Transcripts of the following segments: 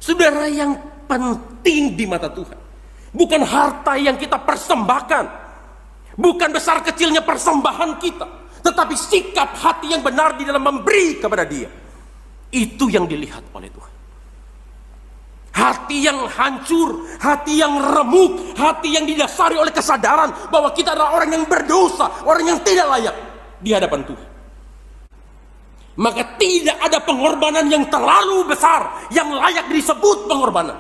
Saudara, yang penting di mata Tuhan bukan harta yang kita persembahkan, bukan besar kecilnya persembahan kita, tetapi sikap hati yang benar di dalam memberi kepada Dia. Itu yang dilihat oleh Tuhan. Hati yang hancur, hati yang remuk, hati yang didasari oleh kesadaran bahwa kita adalah orang yang berdosa, orang yang tidak layak di hadapan Tuhan. Maka tidak ada pengorbanan yang terlalu besar yang layak disebut pengorbanan,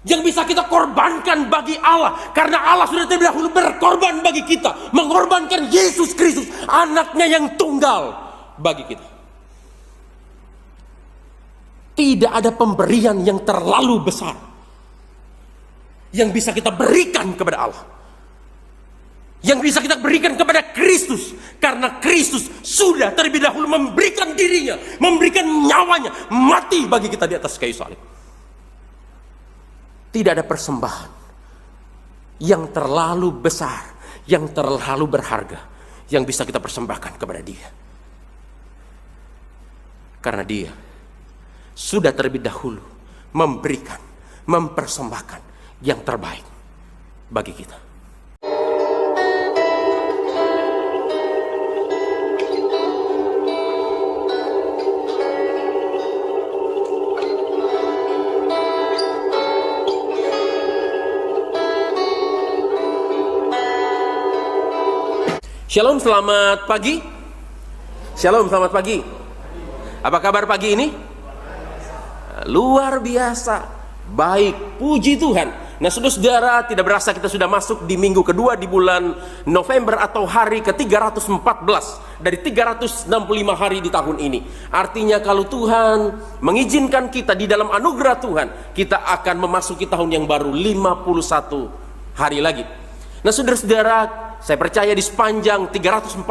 yang bisa kita korbankan bagi Allah, karena Allah sudah terlebih dahulu berkorban bagi kita, mengorbankan Yesus Kristus, anaknya yang tunggal bagi kita. Tidak ada pemberian yang terlalu besar yang bisa kita berikan kepada Allah, yang bisa kita berikan kepada Kristus, karena Kristus sudah terlebih dahulu memberikan dirinya, memberikan nyawanya, mati bagi kita di atas kayu salib. Tidak ada persembahan yang terlalu besar, yang terlalu berharga, yang bisa kita persembahkan kepada Dia, karena Dia sudah terlebih dahulu memberikan, mempersembahkan yang terbaik bagi kita. Shalom, selamat pagi. Shalom, selamat pagi. Apa kabar pagi ini? Luar biasa, baik, puji Tuhan. Nah, saudara-saudara, tidak berasa kita sudah masuk di minggu kedua di bulan November atau hari ke-314 dari 365 hari di tahun ini. Artinya kalau Tuhan mengizinkan kita di dalam anugerah Tuhan, kita akan memasuki tahun yang baru, 51 hari lagi. Nah, saudara-saudara, saya percaya di sepanjang 314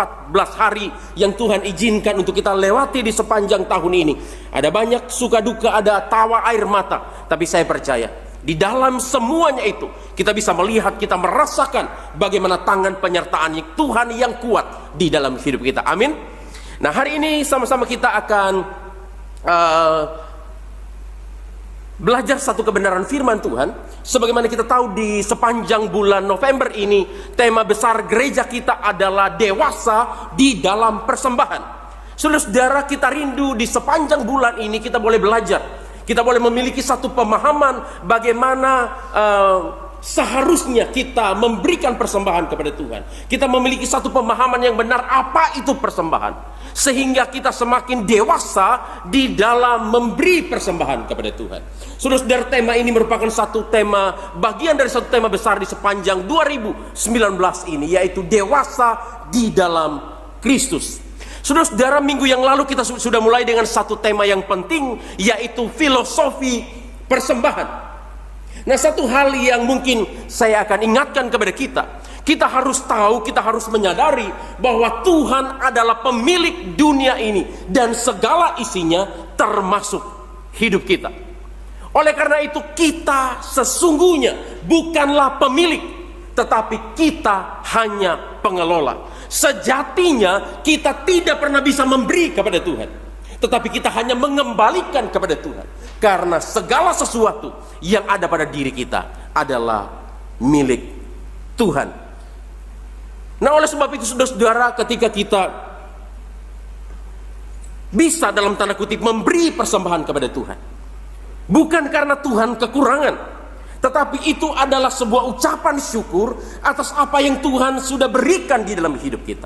hari yang Tuhan izinkan untuk kita lewati di sepanjang tahun ini, ada banyak suka duka, ada tawa air mata. Tapi saya percaya di dalam semuanya itu kita bisa melihat, kita merasakan bagaimana tangan penyertaan Tuhan yang kuat di dalam hidup kita. Amin. Nah, hari ini sama-sama kita akan belajar satu kebenaran firman Tuhan. Sebagaimana kita tahu, di sepanjang bulan November ini tema besar gereja kita adalah dewasa di dalam persembahan. Saudara-saudara, kita rindu di sepanjang bulan ini kita boleh belajar, kita boleh memiliki satu pemahaman bagaimana seharusnya kita memberikan persembahan kepada Tuhan. Kita memiliki satu pemahaman yang benar apa itu persembahan, sehingga kita semakin dewasa di dalam memberi persembahan kepada Tuhan. Saudara-saudara, tema ini merupakan satu tema, bagian dari satu tema besar di sepanjang 2019 ini, yaitu dewasa di dalam Kristus. Saudara-saudara, minggu yang lalu kita sudah mulai dengan satu tema yang penting, yaitu filosofi persembahan. Nah, satu hal yang mungkin saya akan ingatkan kepada kita, kita harus tahu, kita harus menyadari bahwa Tuhan adalah pemilik dunia ini dan segala isinya, termasuk hidup kita. Oleh karena itu, kita sesungguhnya bukanlah pemilik, tetapi kita hanya pengelola. Sejatinya kita tidak pernah bisa memberi kepada Tuhan, tetapi kita hanya mengembalikan kepada Tuhan, karena segala sesuatu yang ada pada diri kita adalah milik Tuhan. Nah, oleh sebab itu saudara-saudara, ketika kita bisa dalam tanda kutip memberi persembahan kepada Tuhan, bukan karena Tuhan kekurangan, tetapi itu adalah sebuah ucapan syukur atas apa yang Tuhan sudah berikan di dalam hidup kita.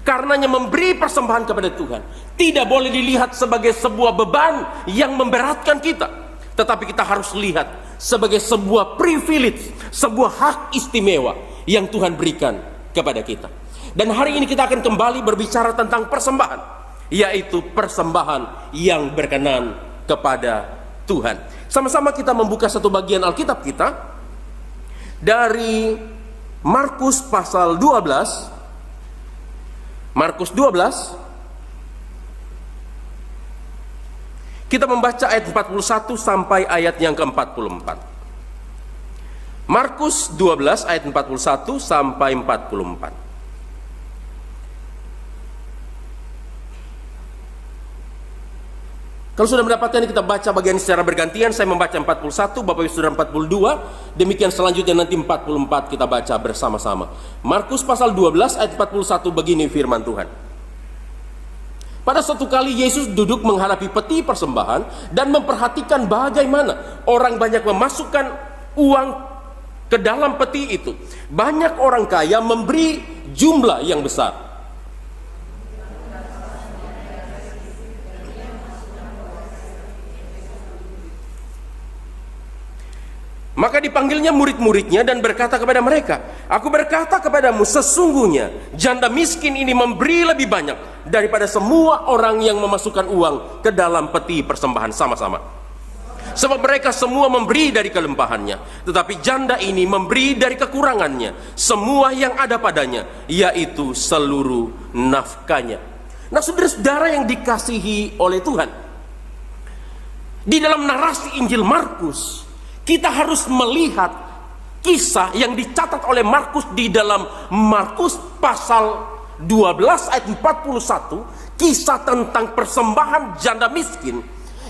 Karenanya memberi persembahan kepada Tuhan tidak boleh dilihat sebagai sebuah beban yang memberatkan kita, tetapi kita harus lihat sebagai sebuah privilege, sebuah hak istimewa yang Tuhan berikan kepada kita. Dan hari ini kita akan kembali berbicara tentang persembahan, yaitu persembahan yang berkenan kepada Tuhan. Sama-sama kita membuka satu bagian Alkitab kita dari Markus pasal 12. Markus 12, kita membaca ayat 41 sampai ayat yang ke-44. Markus 12 ayat 41 sampai 44. Kalau sudah mendapatkan, kita baca bagian secara bergantian. Saya membaca 41, Bapak Ibu Saudara 42. Demikian selanjutnya nanti 44 kita baca bersama-sama. Markus pasal 12 ayat 41, begini firman Tuhan. Pada suatu kali Yesus duduk menghadapi peti persembahan dan memperhatikan bagaimana orang banyak memasukkan uang ke dalam peti itu. Banyak orang kaya memberi jumlah yang besar. Maka dipanggilnya murid-muridnya dan berkata kepada mereka, "Aku berkata kepadamu, sesungguhnya janda miskin ini memberi lebih banyak daripada semua orang yang memasukkan uang ke dalam peti persembahan sama-sama. Sebab mereka semua memberi dari kelimpahannya, tetapi janda ini memberi dari kekurangannya, semua yang ada padanya, yaitu seluruh nafkahnya." Nah, saudara-saudara yang dikasihi oleh Tuhan, di dalam narasi Injil Markus, kita harus melihat kisah yang dicatat oleh Markus di dalam Markus pasal 12 ayat 41, kisah tentang persembahan janda miskin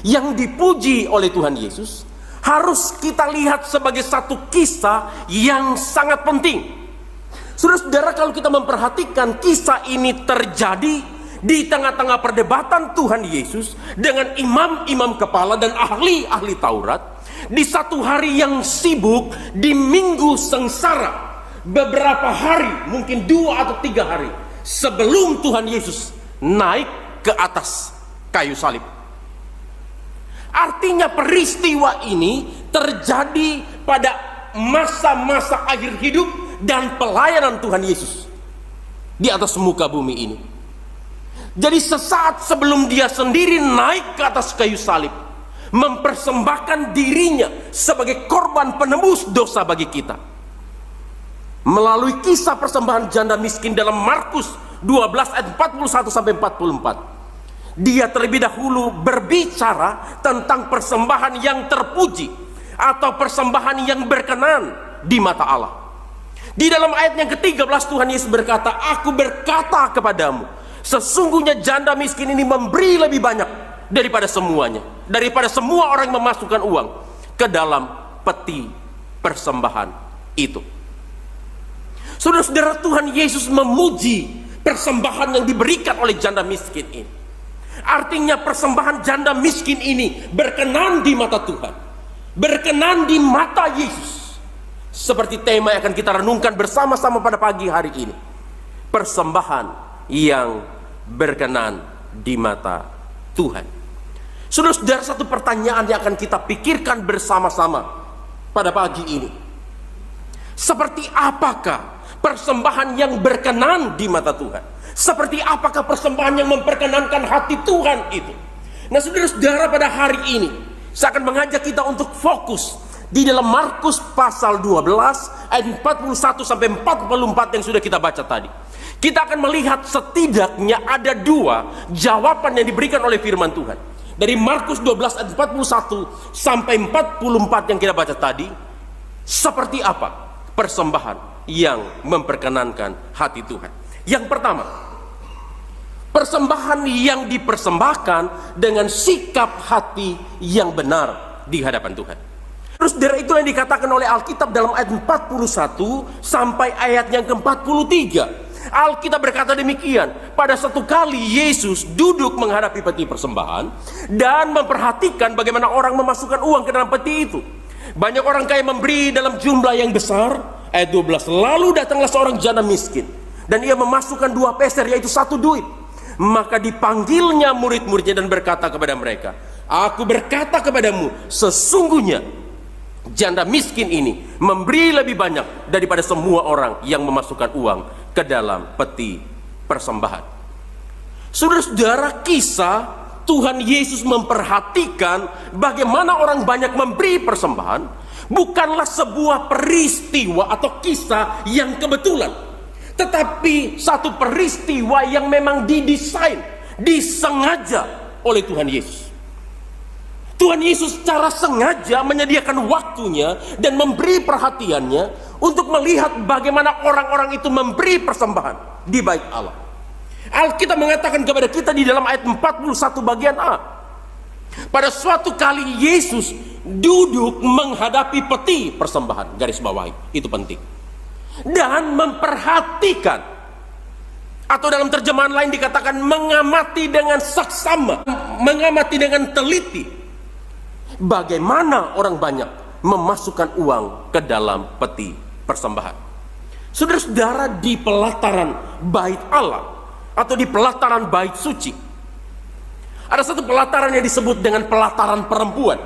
yang dipuji oleh Tuhan Yesus, harus kita lihat sebagai satu kisah yang sangat penting. Saudara-saudara, kalau kita memperhatikan kisah ini terjadi di tengah-tengah perdebatan Tuhan Yesus dengan imam-imam kepala dan ahli-ahli Taurat, di satu hari yang sibuk, di minggu sengsara, beberapa hari, mungkin 2 atau 3 hari sebelum Tuhan Yesus naik ke atas kayu salib. Artinya peristiwa ini terjadi pada masa-masa akhir hidup dan pelayanan Tuhan Yesus di atas muka bumi ini. Jadi sesaat sebelum dia sendiri naik ke atas kayu salib, mempersembahkan dirinya sebagai korban penebus dosa bagi kita, melalui kisah persembahan janda miskin dalam Markus 12 ayat 41 sampai 44, dia terlebih dahulu berbicara tentang persembahan yang terpuji atau persembahan yang berkenan di mata Allah. Di dalam ayat yang ke-13 Tuhan Yesus berkata, "Aku berkata kepadamu, sesungguhnya janda miskin ini memberi lebih banyak daripada semuanya, daripada semua orang yang memasukkan uang ke dalam peti persembahan itu." Saudara-saudara, Tuhan Yesus memuji persembahan yang diberikan oleh janda miskin ini. Artinya persembahan janda miskin ini berkenan di mata Tuhan, berkenan di mata Yesus. Seperti tema yang akan kita renungkan bersama-sama pada pagi hari ini, persembahan yang berkenan di mata Tuhan. Saudara-saudara, satu pertanyaan yang akan kita pikirkan bersama-sama pada pagi ini, seperti apakah persembahan yang berkenan di mata Tuhan? Seperti apakah persembahan yang memperkenankan hati Tuhan itu? Nah, saudara-saudara, pada hari ini saya akan mengajak kita untuk fokus di dalam Markus pasal 12 ayat 41 sampai 44 yang sudah kita baca tadi. Kita akan melihat setidaknya ada 2 jawaban yang diberikan oleh firman Tuhan. Dari Markus 12 ayat 41 sampai 44 yang kita baca tadi, seperti apa persembahan yang memperkenankan hati Tuhan. Yang pertama, persembahan yang dipersembahkan dengan sikap hati yang benar di hadapan Tuhan. Terus dari itu yang dikatakan oleh Alkitab dalam ayat 41 sampai ayat yang ke-43. Alkitab berkata demikian, pada satu kali Yesus duduk menghadapi peti persembahan dan memperhatikan bagaimana orang memasukkan uang ke dalam peti itu. Banyak orang kaya memberi dalam jumlah yang besar. Ayat 12, lalu datanglah seorang janda miskin dan ia memasukkan 2 peser, yaitu 1 duit. Maka dipanggilnya murid-muridnya dan berkata kepada mereka, "Aku berkata kepadamu, sesungguhnya janda miskin ini memberi lebih banyak daripada semua orang yang memasukkan uang ke dalam peti persembahan." Saudara-saudara, kisah Tuhan Yesus memperhatikan bagaimana orang banyak memberi persembahan bukanlah sebuah peristiwa atau kisah yang kebetulan, tetapi satu peristiwa yang memang didesain, disengaja oleh Tuhan Yesus. Tuhan Yesus secara sengaja menyediakan waktunya dan memberi perhatiannya untuk melihat bagaimana orang-orang itu memberi persembahan di bait Allah. Alkitab mengatakan kepada kita di dalam ayat 41 bagian A, Pada suatu kali Yesus duduk menghadapi peti persembahan, garis bawahi, itu penting. Dan memperhatikan, atau dalam terjemahan lain dikatakan mengamati dengan saksama, mengamati dengan teliti, bagaimana orang banyak memasukkan uang ke dalam peti persembahan. Saudara-saudara, di pelataran bait Allah atau di pelataran bait suci, ada satu pelataran yang disebut dengan pelataran perempuan.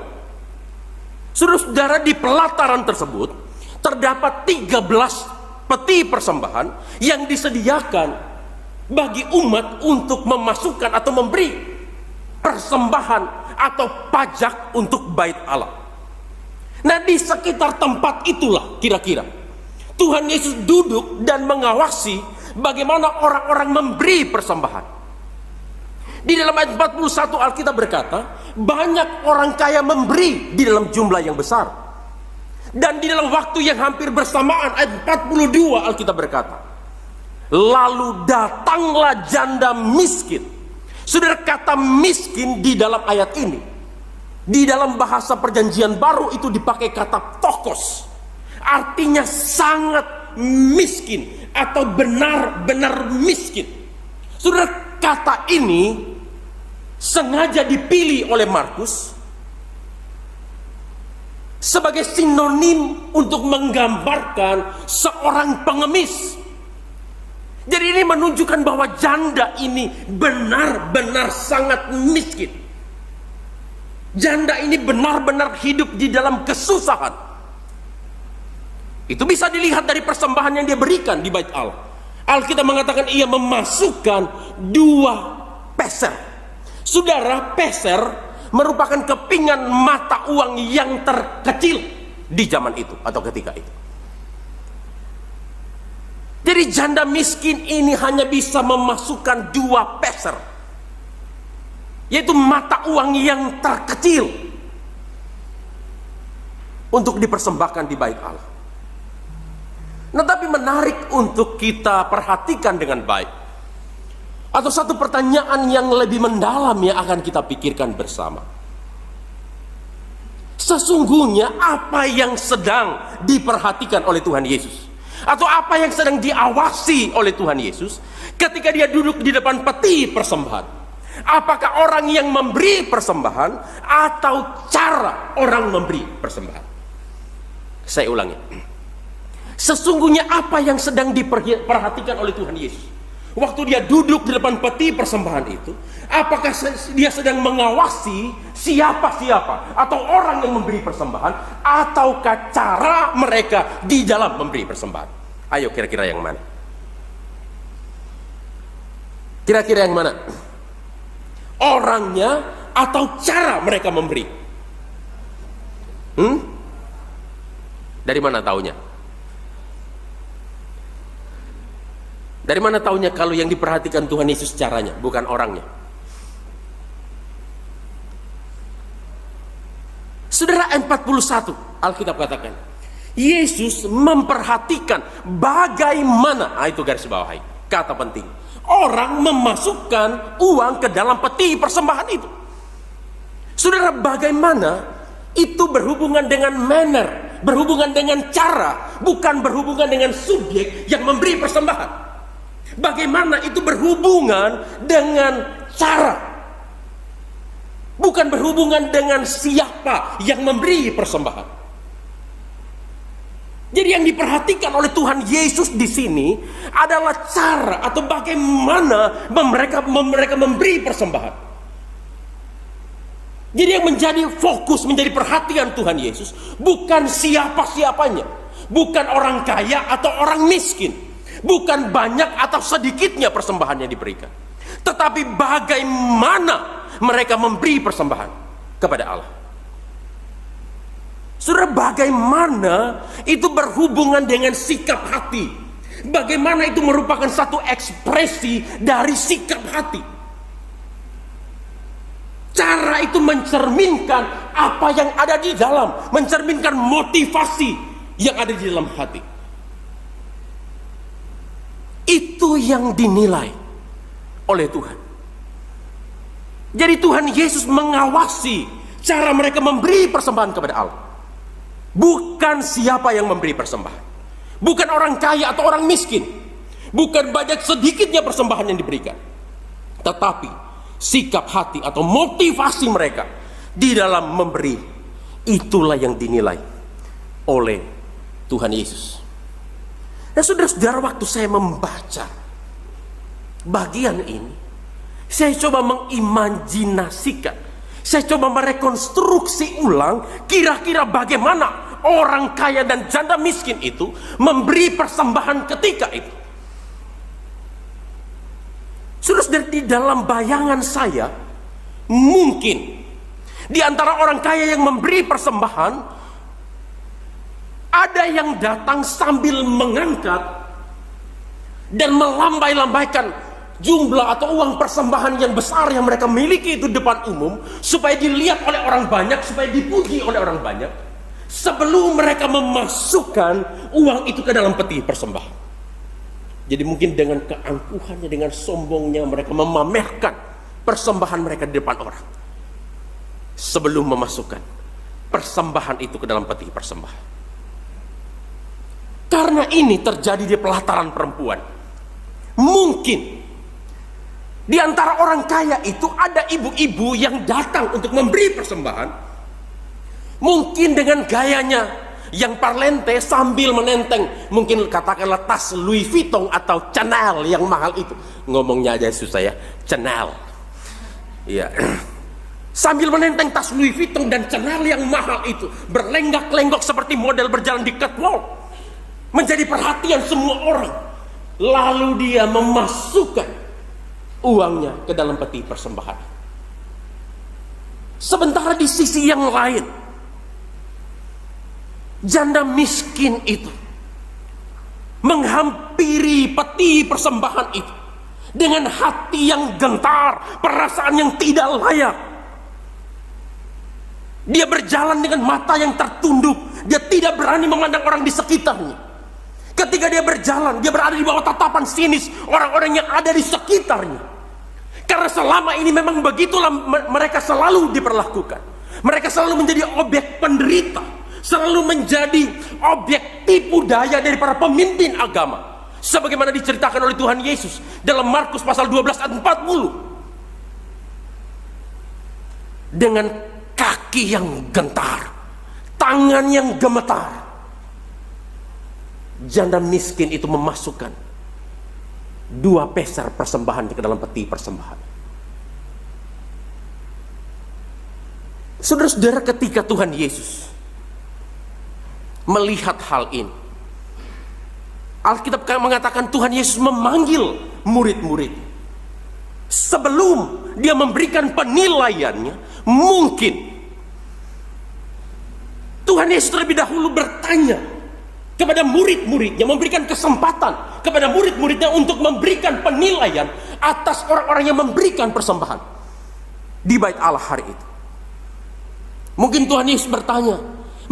Saudara-saudara, di pelataran tersebut terdapat 13 peti persembahan yang disediakan bagi umat untuk memasukkan atau memberi persembahan atau pajak untuk bait Allah. Nah, di sekitar tempat itulah kira-kira Tuhan Yesus duduk dan mengawasi bagaimana orang-orang memberi persembahan. Di dalam ayat 41 Alkitab berkata, banyak orang kaya memberi di dalam jumlah yang besar. Dan di dalam waktu yang hampir bersamaan, ayat 42 Alkitab berkata, lalu datanglah janda miskin. Saudara, kata miskin di dalam ayat ini, di dalam bahasa perjanjian baru itu dipakai kata tokos. Artinya sangat miskin atau benar-benar miskin. Saudara, kata ini sengaja dipilih oleh Markus sebagai sinonim untuk menggambarkan seorang pengemis. Jadi ini menunjukkan bahwa janda ini benar-benar sangat miskin. Janda ini benar-benar hidup di dalam kesusahan. Itu bisa dilihat dari persembahan yang dia berikan di bait Allah. Alkitab mengatakan ia memasukkan 2 peser. Saudara, peser merupakan kepingan mata uang yang terkecil di zaman itu atau ketika itu. Jadi janda miskin ini hanya bisa memasukkan 2 peser, yaitu mata uang yang terkecil, untuk dipersembahkan di bait Allah. Nah, tapi menarik untuk kita perhatikan dengan baik, atau satu pertanyaan yang lebih mendalam yang akan kita pikirkan bersama. Sesungguhnya apa yang sedang diperhatikan oleh Tuhan Yesus, atau apa yang sedang diawasi oleh Tuhan Yesus ketika dia duduk di depan peti persembahan? Apakah orang yang memberi persembahan atau cara orang memberi persembahan? Saya ulangi. Sesungguhnya apa yang sedang diperhatikan oleh Tuhan Yesus waktu dia duduk di depan peti persembahan itu? Apakah dia sedang mengawasi siapa-siapa atau orang yang memberi persembahan, ataukah cara mereka di dalam memberi persembahan? Ayo, kira-kira yang mana? Kira-kira yang mana? Orangnya atau cara mereka memberi? Dari mana taunya? Dari mana taunya kalau yang diperhatikan Tuhan Yesus caranya, bukan orangnya? Saudara, 41 Alkitab katakan Yesus memperhatikan bagaimana, itu garis bawahi, kata penting, orang memasukkan uang ke dalam peti persembahan itu. Saudara, bagaimana itu berhubungan dengan manner, berhubungan dengan cara, bukan berhubungan dengan subjek yang memberi persembahan. Bagaimana itu berhubungan dengan cara, bukan berhubungan dengan siapa yang memberi persembahan. Jadi yang diperhatikan oleh Tuhan Yesus di sini adalah cara atau bagaimana mereka memberi persembahan. Jadi yang menjadi fokus, menjadi perhatian Tuhan Yesus bukan siapa-siapanya, bukan orang kaya atau orang miskin, bukan banyak atau sedikitnya persembahan yang diberikan, tetapi bagaimana mereka memberi persembahan kepada Allah. Saudara, bagaimana itu berhubungan dengan sikap hati, bagaimana itu merupakan satu ekspresi dari sikap hati. Cara itu mencerminkan apa yang ada di dalam, mencerminkan motivasi yang ada di dalam hati. Itu yang dinilai oleh Tuhan. Jadi Tuhan Yesus mengawasi cara mereka memberi persembahan kepada Allah. Bukan siapa yang memberi persembahan, bukan orang kaya atau orang miskin, bukan banyak sedikitnya persembahan yang diberikan, tetapi sikap hati atau motivasi mereka di dalam memberi. Itulah yang dinilai oleh Tuhan Yesus. Dan saudara-saudara, waktu saya membaca bagian ini, saya coba mengimajinasikan, saya coba merekonstruksi ulang kira-kira bagaimana orang kaya dan janda miskin itu memberi persembahan ketika itu. Saudara, di dalam bayangan saya, mungkin di antara orang kaya yang memberi persembahan, ada yang datang sambil mengangkat dan melambai-lambaikan jumlah atau uang persembahan yang besar yang mereka miliki itu depan umum, supaya dilihat oleh orang banyak, supaya dipuji oleh orang banyak, sebelum mereka memasukkan uang itu ke dalam peti persembahan. Jadi mungkin dengan keangkuhannya, dengan sombongnya, mereka memamerkan persembahan mereka di depan orang sebelum memasukkan persembahan itu ke dalam peti persembahan. Karena ini terjadi di pelataran perempuan, mungkin di antara orang kaya itu ada ibu-ibu yang datang untuk memberi persembahan, mungkin dengan gayanya yang parlente sambil menenteng, mungkin katakanlah tas Louis Vuitton atau Chanel yang mahal itu. Ngomongnya aja susah ya, Chanel. Iya. Sambil menenteng tas Louis Vuitton dan Chanel yang mahal itu, berlenggak-lenggok seperti model berjalan di catwalk, menjadi perhatian semua orang. Lalu dia memasukkan uangnya ke dalam peti persembahan. Sementara di sisi yang lain, janda miskin itu menghampiri peti persembahan itu dengan hati yang gentar, perasaan yang tidak layak. Dia berjalan dengan mata yang tertunduk, dia tidak berani memandang orang di sekitarnya. Ketika dia berjalan, dia berada di bawah tatapan sinis orang-orang yang ada di sekitarnya. Karena selama ini memang begitulah mereka selalu diperlakukan. Mereka selalu menjadi objek penderita, selalu menjadi objek tipu daya dari para pemimpin agama. Sebagaimana diceritakan oleh Tuhan Yesus dalam Markus pasal 12 ayat 40. Dengan kaki yang gentar, tangan yang gemetar, janda miskin itu memasukkan 2 peser persembahan ke dalam peti persembahan. Saudara-saudara, ketika Tuhan Yesus melihat hal ini, Alkitab mengatakan Tuhan Yesus memanggil murid-murid. Sebelum dia memberikan penilaiannya, mungkin Tuhan Yesus terlebih dahulu bertanya kepada murid-muridnya, memberikan kesempatan kepada murid-muridnya untuk memberikan penilaian atas orang-orang yang memberikan persembahan di bait Allah hari itu. Mungkin Tuhan Yesus bertanya,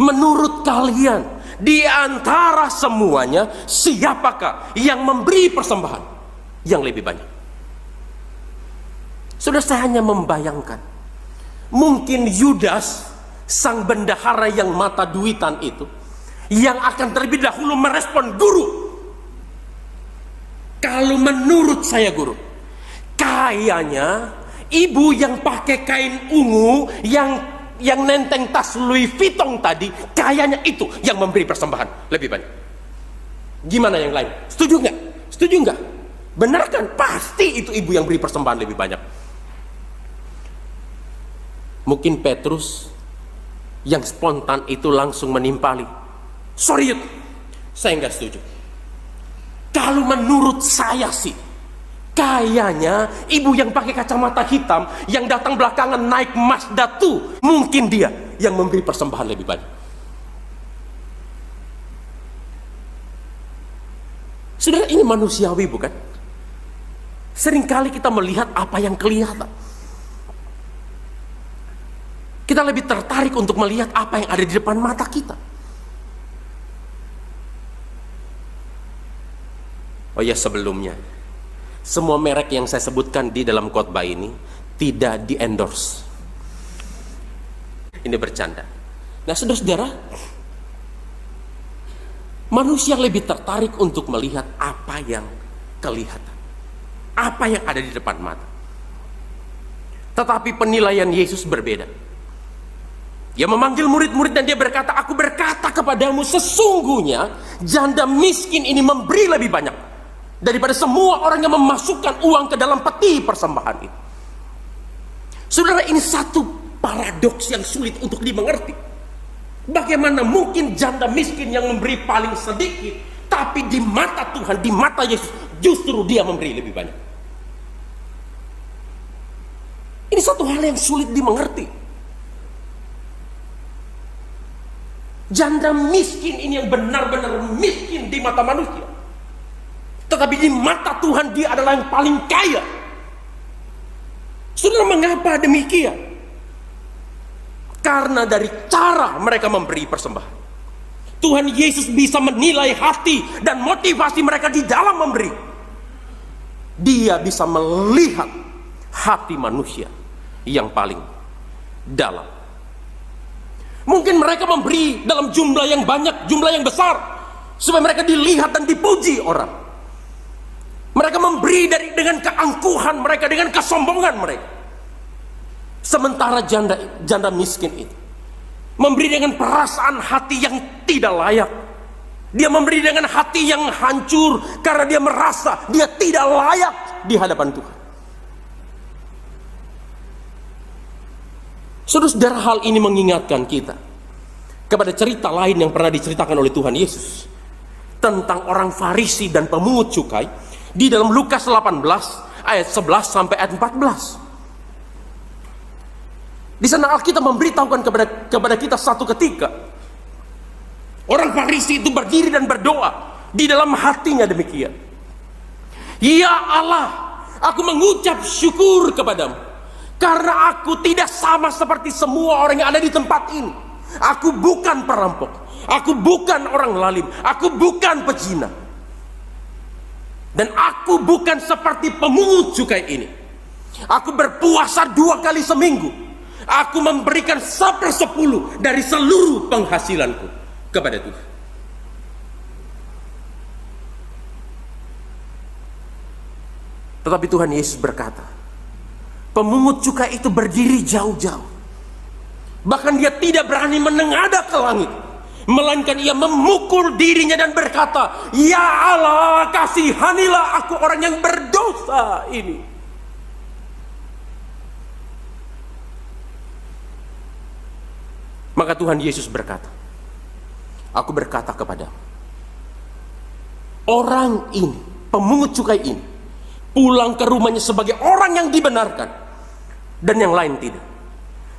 menurut kalian di antara semuanya, siapakah yang memberi persembahan yang lebih banyak? Sudah, saya hanya membayangkan, mungkin Yudas, sang bendahara yang mata duitan itu, yang akan terlebih dahulu merespon guru. Kalau menurut saya guru, kayaknya ibu yang pakai kain ungu yang nenteng tas Louis Vuitton tadi, kayaknya itu yang memberi persembahan lebih banyak. Gimana yang lain? Setuju nggak? Setuju nggak? Benar kan? Pasti itu ibu yang beri persembahan lebih banyak. Mungkin Petrus yang spontan itu langsung menimpali, sorry Yud, saya nggak setuju. Kalau menurut saya sih, kayaknya ibu yang pakai kacamata hitam yang datang belakangan naik Mazda 2, mungkin dia yang memberi persembahan lebih banyak. Saudara, ini manusiawi bukan? Seringkali kita melihat apa yang kelihatan. Kita lebih tertarik untuk melihat apa yang ada di depan mata kita. Oh ya, sebelumnya, semua merek yang saya sebutkan di dalam khotbah ini tidak di-endorse. Ini bercanda. Nah, saudara-saudara, manusia lebih tertarik untuk melihat apa yang kelihatan, apa yang ada di depan mata. Tetapi penilaian Yesus berbeda. Dia memanggil murid-murid dan dia berkata, aku berkata kepadamu, sesungguhnya janda miskin ini memberi lebih banyak daripada semua orang yang memasukkan uang ke dalam peti persembahan itu. Saudara, ini satu paradoks yang sulit untuk dimengerti. Bagaimana mungkin janda miskin yang memberi paling sedikit, tapi di mata Tuhan, di mata Yesus, justru dia memberi lebih banyak. Ini satu hal yang sulit dimengerti. Janda miskin ini yang benar-benar miskin di mata manusia, tetapi di mata Tuhan dia adalah yang paling kaya. Saudara, mengapa demikian? Karena dari cara mereka memberi persembahan, Tuhan Yesus bisa menilai hati dan motivasi mereka di dalam memberi. Dia bisa melihat hati manusia yang paling dalam. Mungkin mereka memberi dalam jumlah yang banyak, jumlah yang besar, supaya mereka dilihat dan dipuji orang. Mereka memberi dengan keangkuhan mereka, dengan kesombongan mereka. Sementara janda miskin itu memberi dengan perasaan hati yang tidak layak. Dia memberi dengan hati yang hancur karena dia merasa dia tidak layak di hadapan Tuhan. Saudara, hal ini mengingatkan kita kepada cerita lain yang pernah diceritakan oleh Tuhan Yesus tentang orang Farisi dan pemungut cukai di dalam Lukas 18 ayat 11 sampai ayat 14. Di sana Alkitab memberitahukan kepada kita satu ketika orang Farisi itu berdiri dan berdoa di dalam hatinya demikian. Ya Allah, aku mengucap syukur kepadamu karena aku tidak sama seperti semua orang yang ada di tempat ini. Aku bukan perampok, aku bukan orang lalim, aku bukan pezina, dan aku bukan seperti pemungut cukai ini. Aku berpuasa 2 kali seminggu. Aku memberikan 1/10 dari seluruh penghasilanku kepada Tuhan. Tetapi Tuhan Yesus berkata, pemungut cukai itu berdiri jauh-jauh. Bahkan dia tidak berani menengadah ke langit, melainkan ia memukul dirinya dan berkata, ya Allah, kasihanilah aku orang yang berdosa ini. Maka Tuhan Yesus berkata, aku berkata kepadamu, orang ini, pemungut cukai ini, pulang ke rumahnya sebagai orang yang dibenarkan, dan yang lain tidak.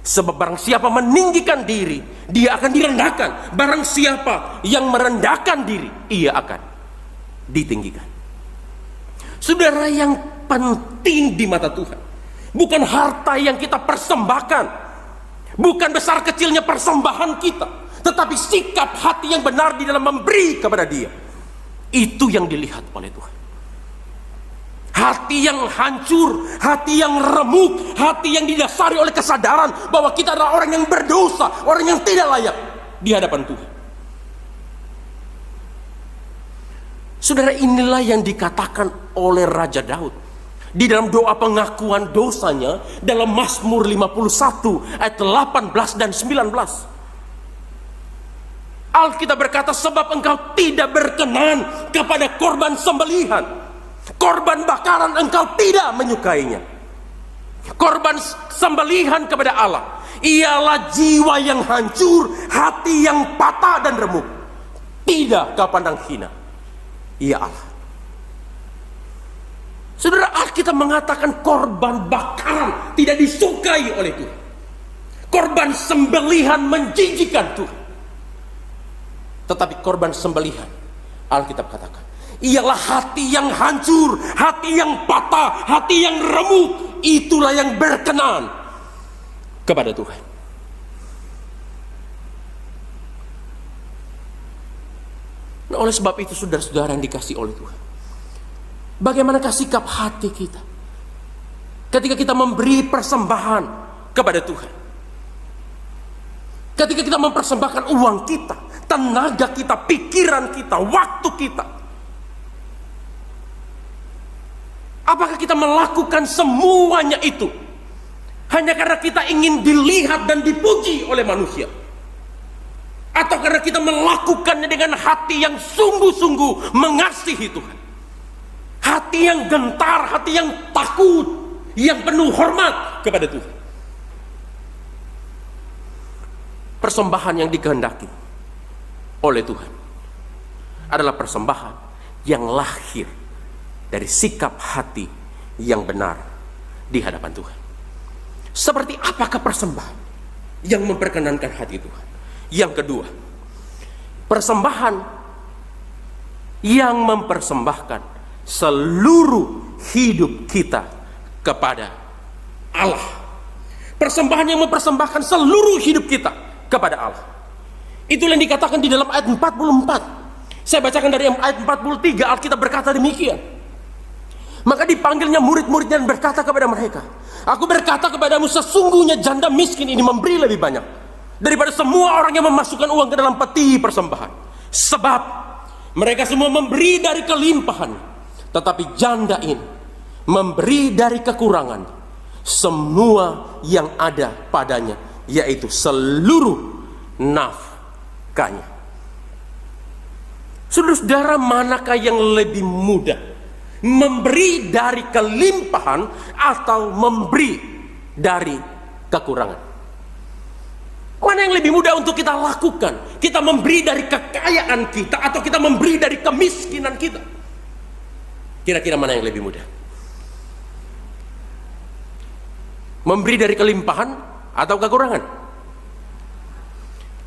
Sebab barang siapa meninggikan diri, dia akan direndahkan. Barang siapa yang merendahkan diri, ia akan ditinggikan. Saudara, yang penting di mata Tuhan bukan harta yang kita persembahkan, bukan besar kecilnya persembahan kita, tetapi sikap hati yang benar di dalam memberi kepada Dia. Itu yang dilihat oleh Tuhan. Hati yang hancur, hati yang remuk, hati yang didasari oleh kesadaran bahwa kita adalah orang yang berdosa, orang yang tidak layak di hadapan Tuhan. Saudara, inilah yang dikatakan oleh Raja Daud di dalam doa pengakuan dosanya dalam Mazmur 51 ayat 18 dan 19. Alkitab berkata, sebab engkau tidak berkenan kepada korban sembelihan, korban bakaran engkau tidak menyukainya. Korban sembelihan kepada Allah ialah jiwa yang hancur, hati yang patah dan remuk. Tidak kau pandang hina, ya Allah. Saudara, Alkitab mengatakan korban bakaran tidak disukai oleh Tuhan. Korban sembelihan menjijikkan Tuhan. Tetapi korban sembelihan, Alkitab katakan, ialah hati yang hancur, hati yang patah, hati yang remuk. Itulah yang berkenan kepada Tuhan. Nah, oleh sebab itu saudara-saudara yang dikasihi oleh Tuhan, bagaimanakah sikap hati kita ketika kita memberi persembahan kepada Tuhan, ketika kita mempersembahkan uang kita, tenaga kita, pikiran kita, waktu kita, apakah kita melakukan semuanya itu hanya karena kita ingin dilihat dan dipuji oleh manusia? Atau karena kita melakukannya dengan hati yang sungguh-sungguh mengasihi Tuhan? Hati yang gentar, hati yang takut, yang penuh hormat kepada Tuhan. Persembahan yang dikehendaki oleh Tuhan adalah persembahan yang lahir dari sikap hati yang benar di hadapan Tuhan. Seperti apakah persembahan yang memperkenankan hati Tuhan? Yang kedua, persembahan yang mempersembahkan seluruh hidup kita kepada Allah. Persembahan yang mempersembahkan seluruh hidup kita kepada Allah. Itulah yang dikatakan di dalam ayat 44. Saya bacakan dari ayat 43, Alkitab berkata demikian. Maka dipanggilnya murid-muridnya dan berkata kepada mereka, "Aku berkata kepadamu, sesungguhnya janda miskin ini memberi lebih banyak daripada semua orang yang memasukkan uang ke dalam peti persembahan. Sebab mereka semua memberi dari kelimpahan, tetapi janda ini memberi dari kekurangan semua yang ada padanya, yaitu seluruh nafkahnya." Saudara-saudara, manakah yang lebih mudah? Memberi dari kelimpahan atau memberi dari kekurangan? Mana yang lebih mudah untuk kita lakukan? Kita memberi dari kekayaan kita atau kita memberi dari kemiskinan kita? Kira-kira mana yang lebih mudah? Memberi dari kelimpahan atau kekurangan?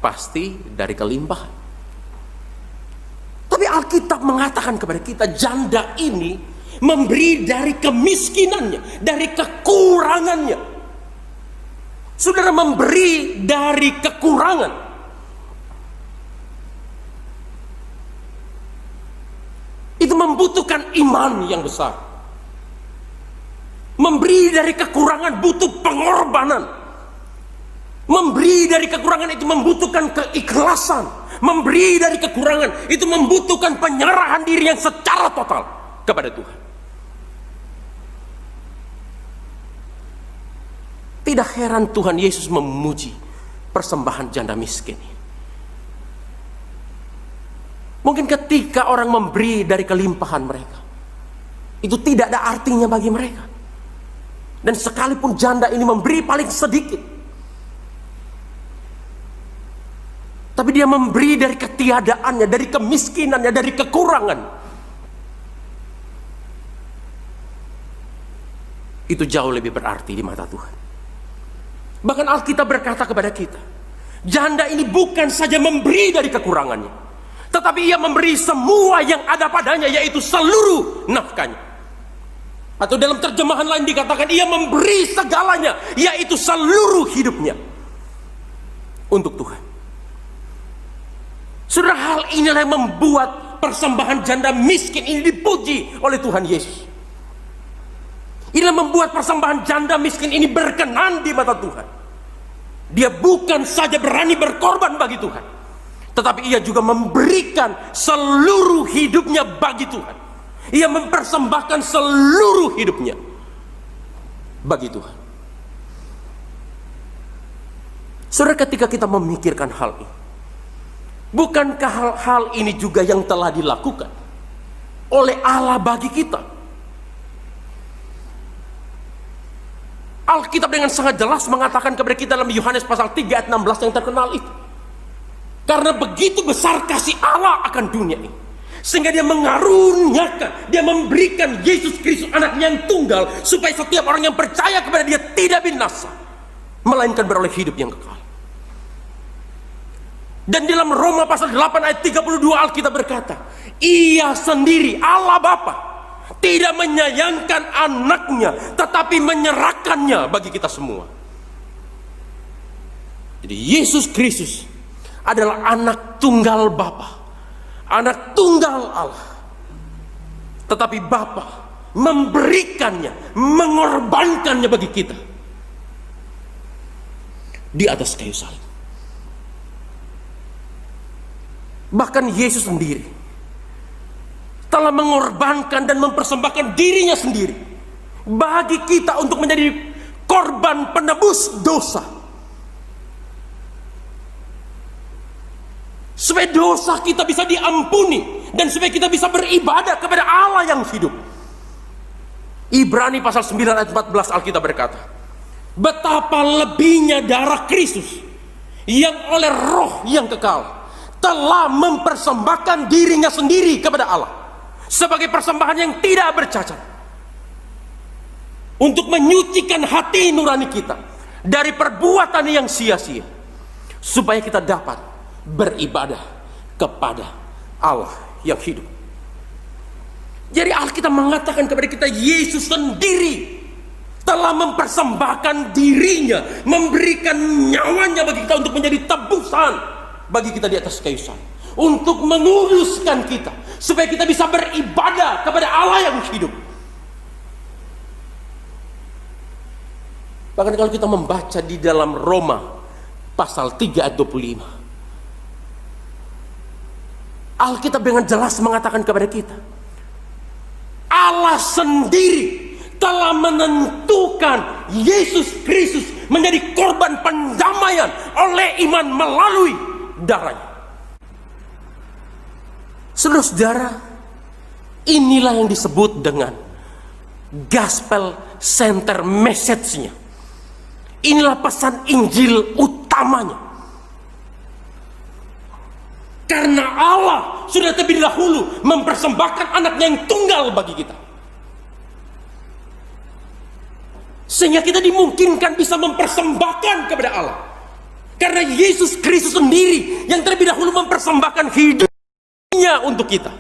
Pasti dari kelimpahan. Tapi Alkitab mengatakan kepada kita, janda ini memberi dari kemiskinannya, dari kekurangannya. Saudara, memberi dari kekurangan itu membutuhkan iman yang besar. Memberi dari kekurangan butuh pengorbanan. Memberi dari kekurangan itu membutuhkan keikhlasan. Memberi dari kekurangan itu membutuhkan penyerahan diri yang secara total kepada Tuhan. Tidak heran Tuhan Yesus memuji persembahan janda miskin. Mungkin ketika orang memberi dari kelimpahan mereka, itu tidak ada artinya bagi mereka. Dan sekalipun janda ini memberi paling sedikit, tapi dia memberi dari ketiadaannya, dari kemiskinannya, dari kekurangan. Itu jauh lebih berarti di mata Tuhan. Bahkan Alkitab berkata kepada kita, janda ini bukan saja memberi dari kekurangannya, tetapi ia memberi semua yang ada padanya, yaitu seluruh nafkahnya. Atau dalam terjemahan lain dikatakan ia memberi segalanya, yaitu seluruh hidupnya untuk Tuhan. Saudara, hal inilah yang membuat persembahan janda miskin ini dipuji oleh Tuhan Yesus. Inilah membuat persembahan janda miskin ini berkenan di mata Tuhan. Dia bukan saja berani berkorban bagi Tuhan, tetapi ia juga memberikan seluruh hidupnya bagi Tuhan. Ia mempersembahkan seluruh hidupnya bagi Tuhan. Saudara, ketika kita memikirkan hal ini, bukankah hal-hal ini juga yang telah dilakukan oleh Allah bagi kita? Alkitab dengan sangat jelas mengatakan kepada kita dalam Yohanes pasal 3 ayat 16 yang terkenal itu. Karena begitu besar kasih Allah akan dunia ini, sehingga dia mengaruniakan, dia memberikan Yesus Kristus anaknya yang tunggal, supaya setiap orang yang percaya kepada dia tidak binasa, melainkan beroleh hidup yang kekal. Dan dalam Roma pasal 8 ayat 32 Alkitab berkata, ia sendiri, Allah Bapa, tidak menyayangkan anaknya, tetapi menyerahkannya bagi kita semua. Jadi Yesus Kristus adalah anak tunggal Bapa, anak tunggal Allah. Tetapi Bapa memberikannya, mengorbankannya bagi kita di atas kayu salib. Bahkan Yesus sendiri telah mengorbankan dan mempersembahkan dirinya sendiri bagi kita untuk menjadi korban penebus dosa, supaya dosa kita bisa diampuni dan supaya kita bisa beribadah kepada Allah yang hidup. Ibrani pasal 9 ayat 14 Alkitab berkata, betapa lebihnya darah Kristus yang oleh roh yang kekal telah mempersembahkan dirinya sendiri kepada Allah sebagai persembahan yang tidak bercacat, untuk menyucikan hati nurani kita dari perbuatan yang sia-sia, supaya kita dapat beribadah kepada Allah yang hidup. Jadi Alkitab mengatakan kepada kita, Yesus sendiri telah mempersembahkan dirinya, memberikan nyawanya bagi kita untuk menjadi tebusan bagi kita di atas kayu salib, untuk menguruskan kita supaya kita bisa beribadah kepada Allah yang hidup. Bahkan kalau kita membaca di dalam Roma pasal 3 ayat 25, Alkitab dengan jelas mengatakan kepada kita, Allah sendiri telah menentukan Yesus Kristus menjadi korban pendamaian oleh iman melalui darahnya. Saudara-saudara, inilah yang disebut dengan gospel center message-nya. Inilah pesan Injil utamanya. Karena Allah sudah terlebih dahulu mempersembahkan anaknya yang tunggal bagi kita, sehingga kita dimungkinkan bisa mempersembahkan kepada Allah. Karena Yesus Kristus sendiri yang terlebih dahulu mempersembahkan hidupnya untuk kita,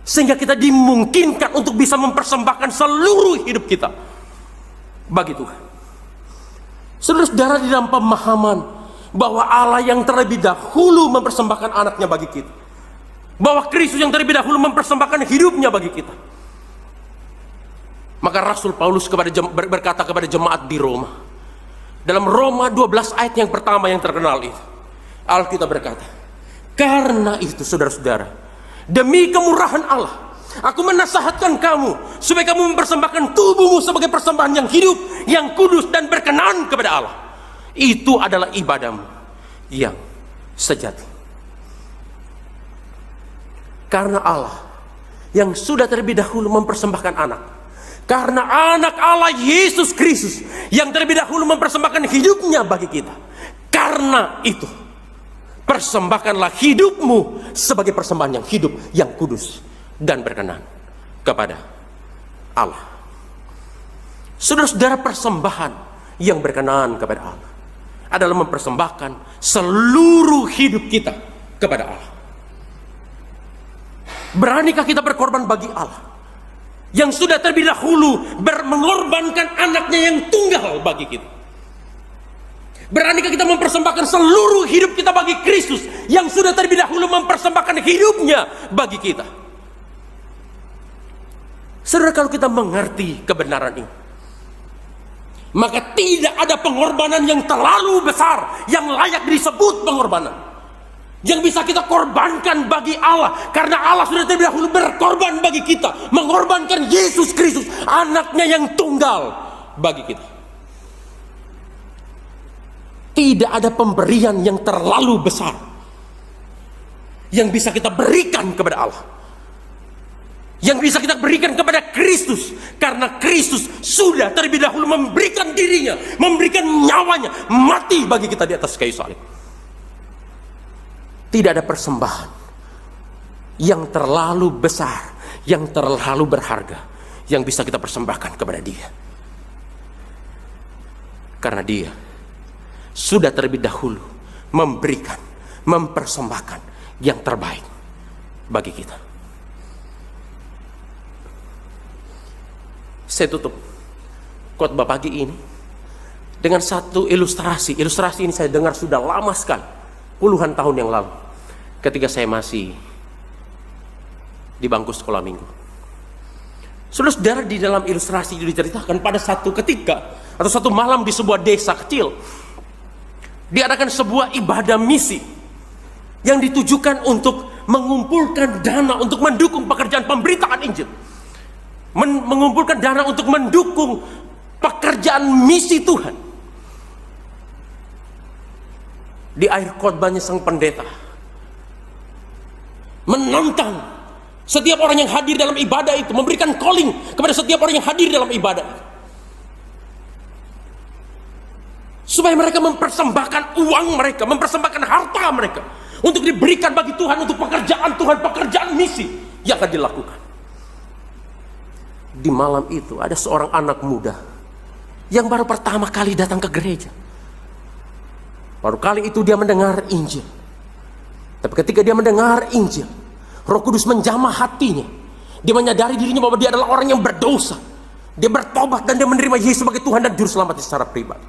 sehingga kita dimungkinkan untuk bisa mempersembahkan seluruh hidup kita bagi Tuhan. Saudara-saudara, di dalam pemahaman bahwa Allah yang terlebih dahulu mempersembahkan anaknya bagi kita, bahwa Kristus yang terlebih dahulu mempersembahkan hidupnya bagi kita, maka Rasul Paulus berkata kepada jemaat di Roma, dalam Roma 12 ayat yang pertama yang terkenal itu, Alkitab berkata, karena itu saudara-saudara, demi kemurahan Allah, aku menasihatkan kamu supaya kamu mempersembahkan tubuhmu sebagai persembahan yang hidup, yang kudus dan berkenan kepada Allah. Itu adalah ibadahmu yang sejati. Karena Allah yang sudah terlebih dahulu mempersembahkan anak, karena anak Allah Yesus Kristus yang terlebih dahulu mempersembahkan hidupnya bagi kita, karena itu persembahkanlah hidupmu sebagai persembahan yang hidup, yang kudus dan berkenan kepada Allah. Saudara-saudara, persembahan yang berkenan kepada Allah adalah mempersembahkan seluruh hidup kita kepada Allah. Beranikah kita berkorban bagi Allah yang sudah terlebih dahulu mengorbankan anaknya yang tunggal bagi kita? Beranikah kita mempersembahkan seluruh hidup kita bagi Kristus yang sudah terlebih dahulu mempersembahkan hidupnya bagi kita? Saudara, kalau kita mengerti kebenaran ini, maka tidak ada pengorbanan yang terlalu besar yang layak disebut pengorbanan yang bisa kita korbankan bagi Allah, karena Allah sudah terlebih dahulu berkorban bagi kita, mengorbankan Yesus Kristus, anaknya yang tunggal bagi kita. Tidak ada pemberian yang terlalu besar yang bisa kita berikan kepada Allah, yang bisa kita berikan kepada Kristus, karena Kristus sudah terlebih dahulu memberikan dirinya, memberikan nyawanya, mati bagi kita di atas kayu salib. Tidak ada persembahan yang terlalu besar, yang terlalu berharga yang bisa kita persembahkan kepada Dia, karena Dia sudah terlebih dahulu memberikan, mempersembahkan yang terbaik bagi kita. Saya tutup khotbah pagi ini dengan satu ilustrasi. Ilustrasi ini saya dengar sudah lama sekali, puluhan tahun yang lalu, ketika saya masih di bangku sekolah minggu. Saudara-saudara, di dalam ilustrasi itu diceritakan pada satu ketika atau satu malam di sebuah desa kecil diadakan sebuah ibadah misi yang ditujukan untuk mengumpulkan dana untuk mendukung pekerjaan pemberitaan Injil, mengumpulkan dana untuk mendukung pekerjaan misi Tuhan. Di akhir khotbahnya sang pendeta menantang setiap orang yang hadir dalam ibadah itu, memberikan calling kepada setiap orang yang hadir dalam ibadah itu, supaya mereka mempersembahkan uang mereka, mempersembahkan harta mereka untuk diberikan bagi Tuhan, untuk pekerjaan Tuhan, pekerjaan misi yang akan dilakukan. Di malam itu ada seorang anak muda yang baru pertama kali datang ke gereja. Baru kali itu dia mendengar Injil. Tapi ketika dia mendengar Injil, Roh Kudus menjamah hatinya. Dia menyadari dirinya bahwa dia adalah orang yang berdosa. Dia bertobat dan dia menerima Yesus sebagai Tuhan dan Juru Selamat secara pribadi.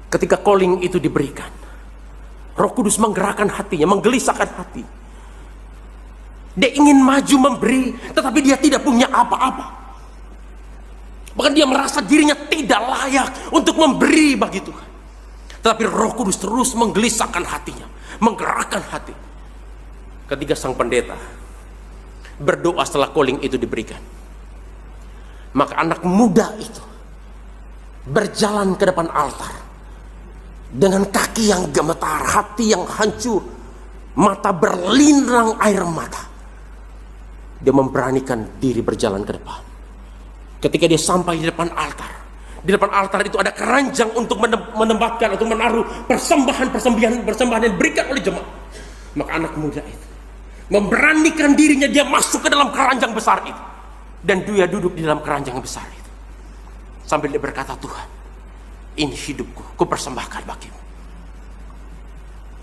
Ketika calling itu diberikan, Roh Kudus menggerakkan hatinya, menggelisahkan hati. Dia ingin maju memberi, tetapi dia tidak punya apa-apa. Bahkan dia merasa dirinya tidak layak untuk memberi bagi Tuhan. Tetapi Roh Kudus terus menggelisahkan hatinya, menggerakkan hati. Ketika sang pendeta berdoa setelah calling itu diberikan, maka anak muda itu berjalan ke depan altar dengan kaki yang gemetar, hati yang hancur, mata berlinang air mata. Dia memberanikan diri berjalan ke depan. Ketika dia sampai di depan altar itu ada keranjang untuk menempatkan atau menaruh persembahan yang diberikan oleh jemaat. Maka anak muda itu memberanikan dirinya, dia masuk ke dalam keranjang besar itu, dan dia duduk di dalam keranjang besar itu sambil dia berkata, Tuhan, ini hidupku, ku persembahkan bagimu.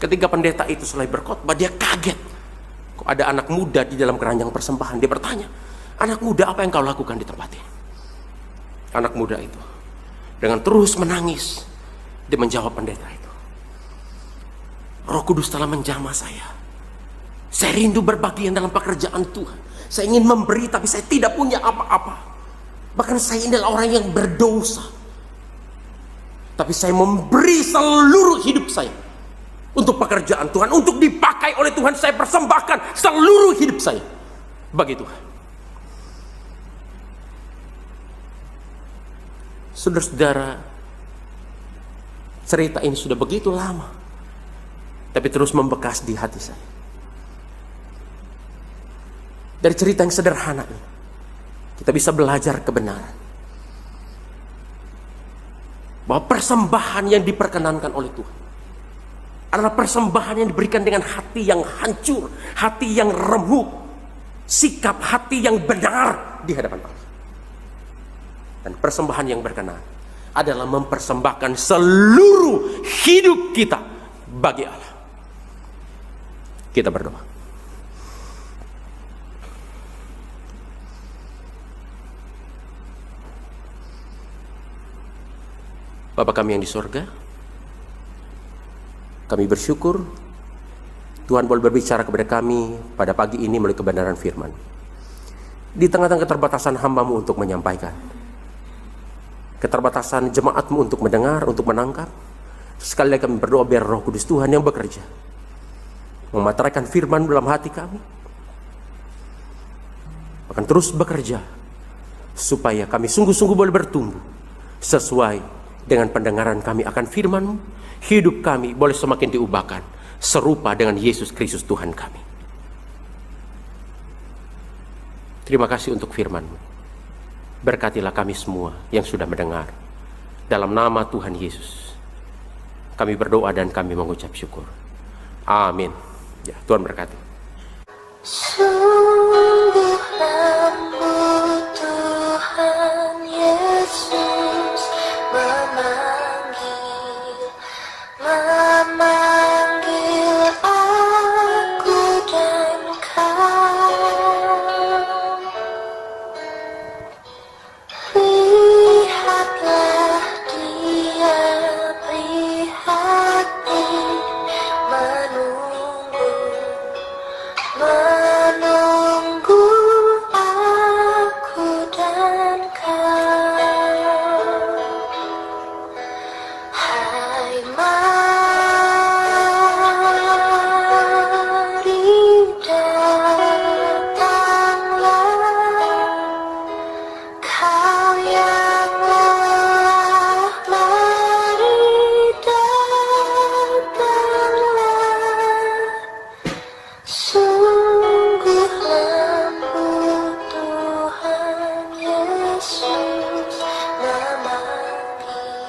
Ketika pendeta itu selesai berkhotbah, dia kaget. Kok ada anak muda di dalam keranjang persembahan? Dia bertanya, anak muda, apa yang kau lakukan di tempat ini? Anak muda itu dengan terus menangis, dia menjawab pendeta itu, Roh Kudus telah menjamah saya. Saya rindu berbagian dalam pekerjaan Tuhan. Saya ingin memberi, tapi saya tidak punya apa-apa. Bahkan saya ini adalah orang yang berdosa. Tapi saya memberi seluruh hidup saya untuk pekerjaan Tuhan, untuk dipakai oleh Tuhan. Saya persembahkan seluruh hidup saya bagi Tuhan. Saudara-saudara, cerita ini sudah begitu lama, tapi terus membekas di hati saya. Dari cerita yang sederhana ini, kita bisa belajar kebenaran bahwa persembahan yang diperkenankan oleh Tuhan adalah persembahan yang diberikan dengan hati yang hancur, hati yang remuk, sikap hati yang benar di hadapan Allah. Dan persembahan yang berkenan adalah mempersembahkan seluruh hidup kita bagi Allah. Kita berdoa. Bapa kami yang di sorga, kami bersyukur Tuhan boleh berbicara kepada kami pada pagi ini melalui kebenaran firman. Di tengah-tengah keterbatasan hamba-Mu untuk menyampaikan, keterbatasan jemaat-Mu untuk mendengar, untuk menangkap, sekali lagi kami berdoa biar Roh Kudus Tuhan yang bekerja, memateraikan firman dalam hati kami, akan terus bekerja supaya kami sungguh-sungguh boleh bertumbuh sesuai dengan pendengaran kami akan firman-Mu. Hidup kami boleh semakin diubahkan serupa dengan Yesus Kristus Tuhan kami. Terima kasih untuk firman-Mu. Berkatilah kami semua yang sudah mendengar. Dalam nama Tuhan Yesus kami berdoa dan kami mengucap syukur. Amin. Ya, Tuhan berkati. Sungguh lampu Tuhan Yesus memanggil aku dan kau. Lihatlah Dia prihatin menunggu Kau yang lelah, mari datanglah. Sungguh lembut Tuhan Yesus, memanggil